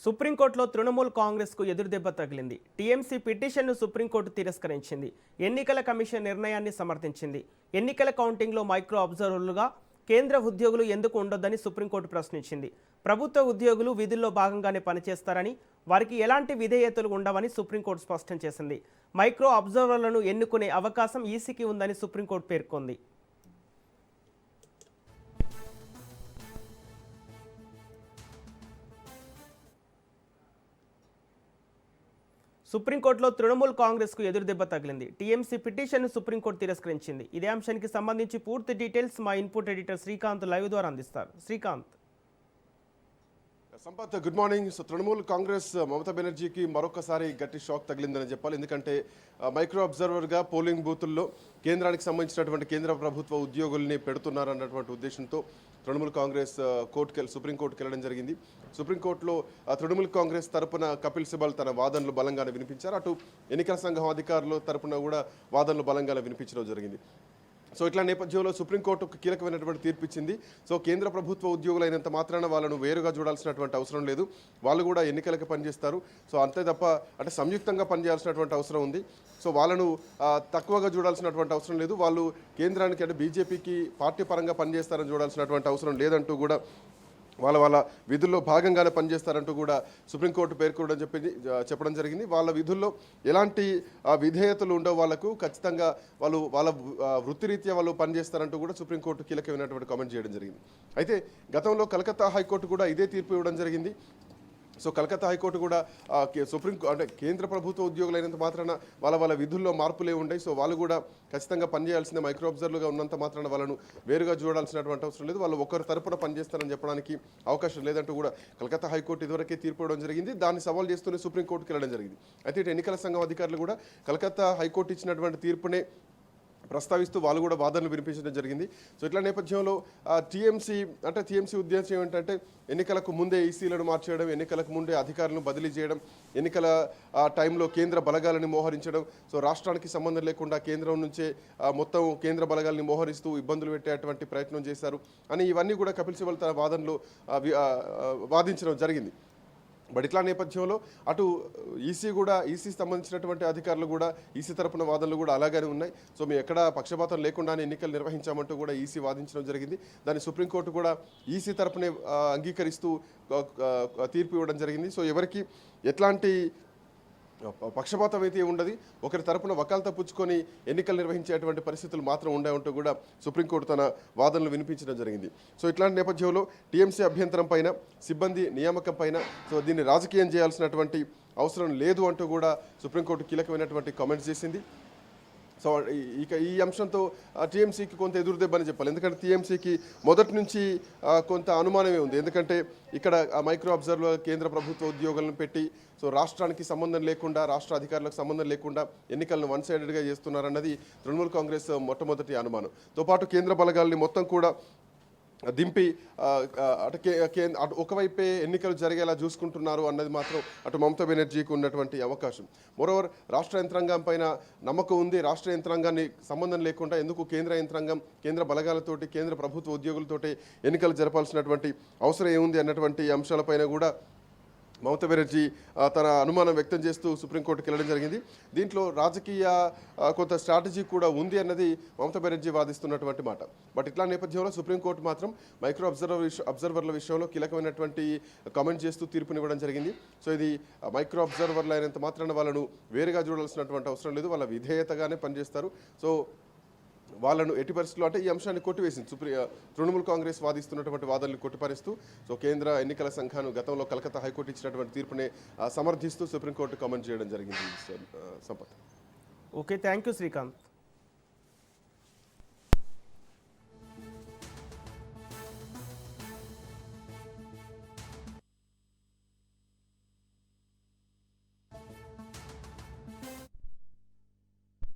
సుప్రీంకోర్టులో తృణమూల్ కాంగ్రెస్కు ఎదురుదెబ్బ తగిలింది. టీఎంసీ పిటిషన్ను సుప్రీంకోర్టు తిరస్కరించింది. ఎన్నికల కమిషన్ నిర్ణయాన్ని సమర్థించింది. ఎన్నికల కౌంటింగ్లో మైక్రో అబ్జర్వర్లుగా కేంద్ర ఉద్యోగులు ఎందుకు ఉండొద్దని సుప్రీంకోర్టు ప్రశ్నించింది. ప్రభుత్వ ఉద్యోగులు విధుల్లో భాగంగానే పనిచేస్తారని, వారికి ఎలాంటి విధేయతలు ఉండవని సుప్రీంకోర్టు స్పష్టం చేసింది. మైక్రో అబ్జర్వర్లను ఎన్నుకునే అవకాశం ఈసీకి ఉందని సుప్రీంకోర్టు పేర్కొంది. సుప్రీంకోర్టులో తృణమూల్ కాంగ్రెస్కు ఎదురుదెబ్బ తగిలింది. టీఎంసీ పిటిషన్ను సుప్రీంకోర్టు తిరస్కరించింది. ఇదే అంశానికి సంబంధించి పూర్తి డీటెయిల్స్ మా ఇన్పుట్ ఎడిటర్ శ్రీకాంత్ లైవ్ ద్వారా అందిస్తారు. Srikanth. Sampath, good morning. So Trinamool Congress Mamata బెనర్జీకి మరొకసారి గట్టి షాక్ తగిలిందని చెప్పాలి. ఎందుకంటే మైక్రో అబ్జర్వర్గా పోలింగ్ బూతుల్లో కేంద్రానికి సంబంధించినటువంటి కేంద్ర ప్రభుత్వ ఉద్యోగుల్ని పెడుతున్నారన్నటువంటి ఉద్దేశంతో తృణమూల్ కాంగ్రెస్ సుప్రీంకోర్టుకి వెళ్ళడం జరిగింది. సుప్రీంకోర్టులో తృణమూల్ కాంగ్రెస్ తరపున కపిల్ సిబల్ తన వాదనలు బలంగానే వినిపించారు. అటు ఎన్నికల సంఘం అధికారుల తరపున కూడా వాదనలు బలంగానే వినిపించడం జరిగింది. సో ఇట్లా నేపథ్యంలో సుప్రీంకోర్టు ఒక కీలకమైనటువంటి తీర్పు ఇచ్చింది. సో కేంద్ర ప్రభుత్వ ఉద్యోగులైనంత మాత్రాన వాళ్ళను వేరుగా చూడాల్సినటువంటి అవసరం లేదు. వాళ్ళు కూడా ఎన్నికలకు పనిచేస్తారు. సో అంతే తప్ప అంటే సంయుక్తంగా పనిచేయాల్సినటువంటి అవసరం ఉంది. సో వాళ్ళను తక్కువగా చూడాల్సినటువంటి అవసరం లేదు. వాళ్ళు కేంద్రానికి అంటే బీజేపీకి పార్టీ పరంగా పనిచేస్తారని చూడాల్సినటువంటి అవసరం లేదంటూ కూడా వాళ్ళ విధుల్లో భాగంగానే పనిచేస్తారంటూ కూడా సుప్రీంకోర్టు పేర్కొనడం చెప్పడం జరిగింది. వాళ్ళ విధుల్లో ఎలాంటి విధేయతలు ఉండవు, వాళ్ళకు ఖచ్చితంగా వాళ్ళ వృత్తిరీత్యా వాళ్ళు పనిచేస్తారంటూ కూడా సుప్రీంకోర్టు కీలకమైనటువంటి కామెంట్ చేయడం జరిగింది. అయితే గతంలో కలకత్తా హైకోర్టు కూడా ఇదే తీర్పు ఇవ్వడం జరిగింది. సో కలకత్తా హైకోర్టు కూడా అంటే కేంద్ర ప్రభుత్వ ఉద్యోగులైనంత మాత్రాన వాళ్ళ విధుల్లో మార్పులే ఉన్నాయి. సో వాళ్ళు కూడా ఖచ్చితంగా పనిచేయాల్సిందే. మైక్రో అబ్జర్వర్లుగా ఉన్నంత మాత్రాన వాళ్ళను వేరుగా చూడాల్సినటువంటి అవసరం లేదు. వాళ్ళు ఒకరి తరపున పనిచేస్తారని చెప్పడానికి అవకాశం లేదంటూ కూడా కలకత్తా హైకోర్టు ఇదివరకే తీర్పు ఇవ్వడం జరిగింది. దాన్ని సవాల్ చేస్తూనే సుప్రీంకోర్టుకి వెళ్ళడం జరిగింది. అయితే ఇటు ఎన్నికల సంఘం అధికారులు కూడా కలకత్తా హైకోర్టు ఇచ్చినటువంటి తీర్పునే ప్రస్తావిస్తూ వాళ్ళు కూడా వాదనలు వినిపించడం జరిగింది. సో ఇట్లా నేపథ్యంలో టీఎంసీ ఉద్దేశం ఏంటంటే ఎన్నికలకు ముందే ఈసీలను మార్చేయడం, ఎన్నికలకు ముందే అధికారులను బదిలీ చేయడం, ఎన్నికల టైంలో కేంద్ర బలగాలని మోహరించడం, సో రాష్ట్రానికి సంబంధం లేకుండా కేంద్రం నుంచే మొత్తం కేంద్ర బలగాలని మోహరిస్తూ ఇబ్బందులు పెట్టేటువంటి ప్రయత్నం చేశారు అని ఇవన్నీ కూడా కపిల్ సిబల్ తన వాదనలో వాదించడం జరిగింది. బట్ ఇట్లా నేపథ్యంలో అటు ఈసీ సంబంధించినటువంటి అధికారులు కూడా ఈసీ తరపున వాదనలు కూడా అలాగే ఉన్నాయి. సో మేము ఎక్కడ పక్షపాతం లేకుండానే ఎన్నికలు నిర్వహించామంటూ కూడా ఈసీ వాదించడం జరిగింది. దాన్ని సుప్రీంకోర్టు కూడా ఈసీ తరపునే అంగీకరిస్తూ తీర్పు ఇవ్వడం జరిగింది. సో ఎవరికి ఎట్లాంటి పక్షపాతం అయితే ఉండదు, ఒకరి తరపున వకాల్తా పుచ్చుకొని ఎన్నికలు నిర్వహించేటువంటి పరిస్థితులు మాత్రం ఉంటూ కూడా సుప్రీంకోర్టు తన వాదనలు వినిపించడం జరిగింది. సో ఇట్లాంటి నేపథ్యంలో టీఎంసీ అభ్యంతరం పైన, సిబ్బంది నియామకం పైన సో దీన్ని రాజకీయం చేయాల్సినటువంటి అవసరం లేదు అంటూ కూడా సుప్రీంకోర్టు కీలకమైనటువంటి కామెంట్స్ చేసింది. సో ఇక ఈ అంశంతో టీఎంసీకి కొంత ఎదురుదెబ్బని చెప్పాలి. ఎందుకంటే టీఎంసీకి మొదటి నుంచి కొంత అనుమానమే ఉంది. ఎందుకంటే ఇక్కడ మైక్రో అబ్జర్వర్ కేంద్ర ప్రభుత్వ ఉద్యోగులను పెట్టి సో రాష్ట్రానికి సంబంధం లేకుండా, రాష్ట్ర అధికారులకు సంబంధం లేకుండా ఎన్నికలను వన్ సైడెడ్గా చేస్తున్నారన్నది తృణమూల్ కాంగ్రెస్ మొట్టమొదటి అనుమానంతో పాటు కేంద్ర బలగాల్ని మొత్తం కూడా దింపి అటు ఒకవైపే ఎన్నికలు జరిగేలా చూసుకుంటున్నారు అన్నది మాత్రం అటు మమతా బెనర్జీకి ఉన్నటువంటి అవకాశం. మోరోవర్ రాష్ట్ర యంత్రాంగం పైన నమ్మకం ఉంది. రాష్ట్ర యంత్రాంగాన్ని సంబంధం లేకుండా ఎందుకు కేంద్ర యంత్రాంగం, కేంద్ర బలగాలతోటి, కేంద్ర ప్రభుత్వ ఉద్యోగులతోటి ఎన్నికలు జరపాల్సినటువంటి అవసరం ఏముంది అన్నటువంటి అంశాలపైన కూడా మమతా బెనర్జీ తన అనుమానం వ్యక్తం చేస్తూ సుప్రీంకోర్టుకి వెళ్ళడం జరిగింది. దీంట్లో రాజకీయ కొంత స్ట్రాటజీ కూడా ఉంది అన్నది మమతా బెనర్జీ వాదిస్తున్నటువంటి మాట. బట్ ఇట్లా నేపథ్యంలో సుప్రీంకోర్టు మాత్రం మైక్రో అబ్జర్వర్ల విషయంలో కీలకమైనటువంటి కామెంట్ చేస్తూ తీర్పునివ్వడం జరిగింది. సో ఇది మైక్రో అబ్జర్వర్లు అయినంత మాత్రాన వాళ్ళను వేరుగా చూడాల్సినటువంటి అవసరం లేదు, వాళ్ళ విధేయతగానే పనిచేస్తారు. సో వాళ్ళను ఎట్టి పరిస్థితుల్లో అంటే ఈ అంశాన్ని కొట్టివేసింది తృణమూల్ కాంగ్రెస్ వాదిస్తున్నటువంటి వాదనలు కొట్టిపారేస్తూ సో కేంద్ర ఎన్నికల సంఘాన్ని గతంలో కలకత్తా హైకోర్టు ఇచ్చినటువంటి తీర్పునే సమర్థిస్తూ సుప్రీంకోర్టు కామెంట్ చేయడం జరిగింది. Sampath. Okay, thank you Srikanth.